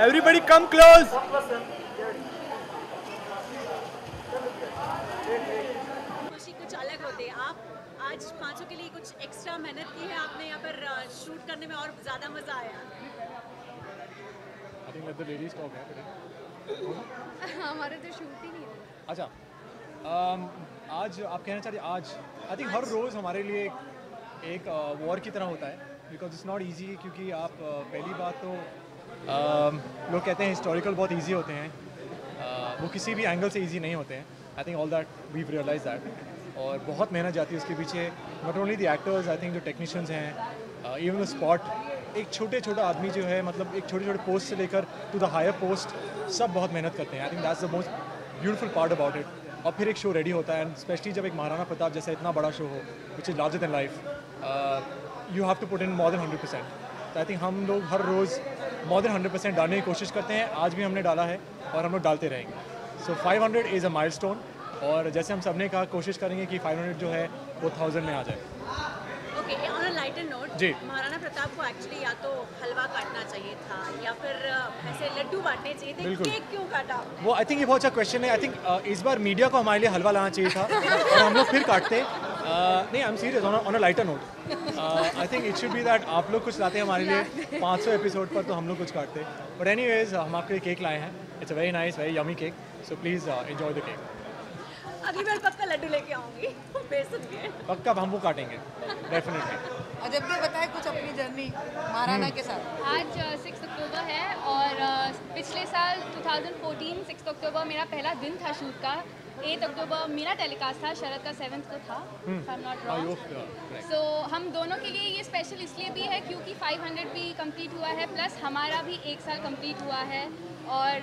Everybody come close. खुशी कुछ अलग होती है। आप आज पांचों के लिए कुछ एक्स्ट्रा मेहनत की है आपने यहाँ पर शूट करने में और ज़्यादा मज़ा आया। I think let the ladies talk है today. हमारे तो शूट ही नहीं है। अच्छा आज आप कहना चाहते हैं आज आई थिंक हर रोज़ हमारे लिए एक वॉर की तरह होता है बिकॉज इट्स नॉट ईजी क्योंकि आप पहली बात तो लोग कहते हैं हिस्टोरिकल बहुत ईजी होते हैं वो किसी भी एंगल से ईजी नहीं होते हैं I think all that we realise that और बहुत मेहनत जाती है उसके पीछे not only the actors I think जो टेक्नीशियंस हैं इवन द स्पॉट एक छोटा आदमी जो है मतलब एक छोटे पोस्ट से लेकर टू द हायर पोस्ट सब बहुत मेहनत करते हैं I think that's the most beautiful part about it और फिर एक शो रेडी होता है एंड स्पेशली जब एक महाराणा प्रताप जैसा इतना बड़ा शो हो which is larger than life you have to put in more than 100%। तो आई थिंक हम लोग हर रोज़ मोर देन 100% डालने की कोशिश करते हैं आज भी हमने डाला है और हम लोग डालते रहेंगे सो 500 इज़ अ माइलस्टोन और जैसे हम सब ने कहा कोशिश करेंगे कि 500 जो है वो 1000 में आ जाए। Okay on a lighter note जी महाराणा प्रताप को एक्चुअली या तो हलवा काटना चाहिए था या फिर ऐसे लड्डू बांटने चाहिए थे केक क्यों काटा वो आई थिंक ये बहुत अच्छा क्वेश्चन है आई थिंक इस बार मीडिया को हमारे लिए हलवा लाना चाहिए था और हम लोग फिर काटते नहीं I am serious on a lighter note I think it should be that आप लोग कुछ लाते हैं हमारे लिए 500 एपिसोड पर तो हम लोग कुछ काटते बट एनीवेज हम आपके लिए केक लाए हैं it's a very nice very yummy cake so please enjoy the cake. अगली बार पक्का लड्डू लेके आऊंगी बेसन के पक्का हम वो काटेंगे डेफिनेटली। अजब भी बताए कुछ अपनी जर्नी महाराणा के साथ। आज 6 अक्टूबर है और पिछले साल 2014 6 अक्टूबर मेरा पहला दिन था शूट का 8 अक्टूबर मेरा टेलीकास्ट था शरद का 7th को था नॉट रॉन्ग सो हम दोनों के लिए ये स्पेशल इसलिए भी है क्योंकि 500 भी कंप्लीट हुआ है प्लस हमारा भी 1 साल कंप्लीट हुआ है और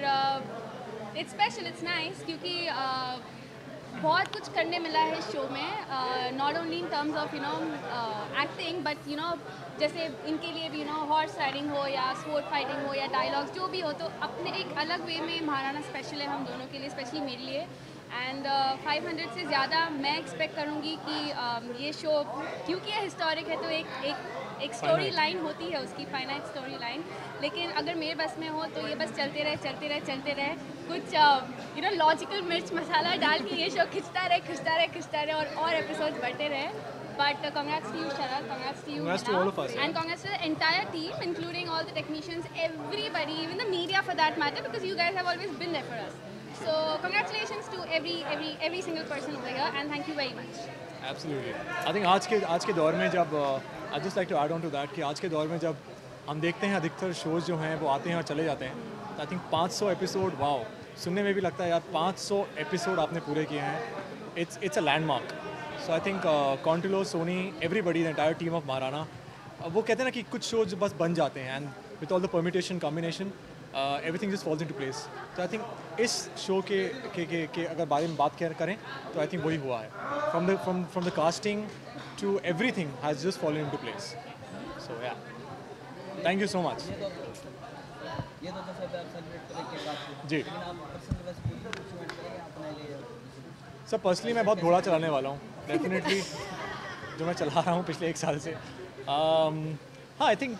इट्स स्पेशल इट्स नाइस क्योंकि बहुत कुछ करने मिला है इस शो में not only in terms of acting but जैसे इनके लिए भी हॉर्स राइडिंग हो या स्पोर्ट फाइटिंग हो या डायलॉग्स जो भी हो तो अपने एक अलग वे में महाराणा स्पेशल है हम दोनों के लिए स्पेशली मेरे लिए एंड 500 से ज़्यादा मैं एक्सपेक्ट करूँगी कि ये शो क्योंकि ये हिस्टोरिक है तो एक स्टोरी लाइन होती है उसकी फाइनाइट स्टोरी लाइन लेकिन अगर मेरे बस में हो तो ये बस चलते रहे कुछ लॉजिकल मिर्च मसाला डाल के ये शो खिंचता रहे और एपिसोड्स बढ़ते रहे but congrats to you Sharad, congrats to you congrats to all of us and congrats to the entire team including all the technicians everybody even the media for that matter because you guys have always been there for us so congratulations to every single person over here and thank you very much Absolutely. I think आज के दौर में जब I just like to add on to that कि आज के दौर में जब हम देखते हैं अधिकतर शोज़ जो हैं वो आते हैं और चले जाते हैं तो आई थिंक 500 एपिसोड वाओ सुनने में भी लगता है यार 500 एपिसोड आपने पूरे किए हैं it's a landmark so I think Contiloe Sony everybody the entire team of Maharana वो कहते हैं ना कि कुछ शोज बस बन जाते हैं and with all the permutation combination everything just falls into place तो आई थिंक इस शो के अगर बारे में बात करें तो आई थिंक वही हुआ है from the casting to everything has just fallen into place so yeah thank you so much ये तो सब आप सेलिब्रेट करेंगे जी लेकिन आप पर्सनल वैसे कोई इवेंट करेंगे अपने लिए सर पर्सनली मैं बहुत घोड़ा चलाने वाला हूँ डेफिनेटली जो मैं चला रहा हूँ पिछले 1 साल से हाँ आई थिंक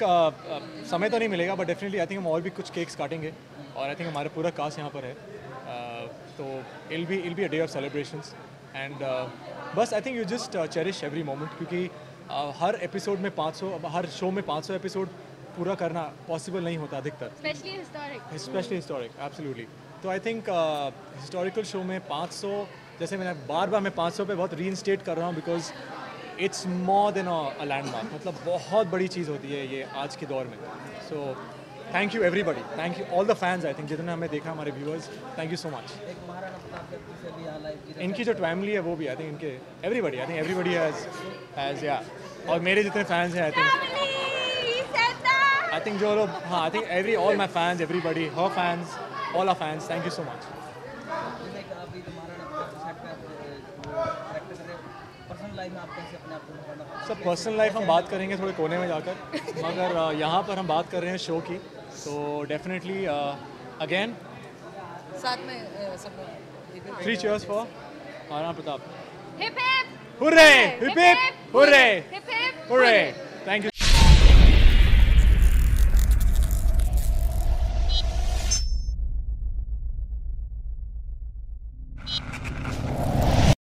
समय तो नहीं मिलेगा बट डेफिनेटली आई थिंक हम और भी कुछ केक्स काटेंगे और आई थिंक हमारा पूरा कास्ट यहाँ पर है तो it'll be a day of celebrations and बस I think you just cherish every moment क्योंकि हर एपिसोड में 500 हर शो में 500 एपिसोड पूरा करना पॉसिबल नहीं होता अधिकतर स्पेशली हिस्टोरिक एब्सोल्युटली तो आई थिंक हिस्टोरिकल शो में 500 जैसे मैं बार मैं 500 पे बहुत रीइंस्टेट कर रहा हूँ because it's more than a landmark मतलब बहुत बड़ी चीज़ होती है ये आज के दौर में so thank you everybody thank you all the fans I think जिन्होंने हमें देखा हमारे viewers thank you so much एक महाराणा प्रताप से भी लाइव इनकी जो फैमिली है वो भी आई थिंक इनके एवरीबडी हैज़ या और मेरे जितने फैंस हैं आई थिंक जो लोग हाँ I think all my fans everybody her fans all are fans thank you so much सब पर्सनल लाइफ हम बात करेंगे थोड़े कोने में जाकर मगर यहाँ पर हम बात कर रहे हैं शो की तो डेफिनेटली अगेन साथ में सब 3 cheers for Maharana Pratap hip hip hurray hip hip hurray hip hip hurray thank you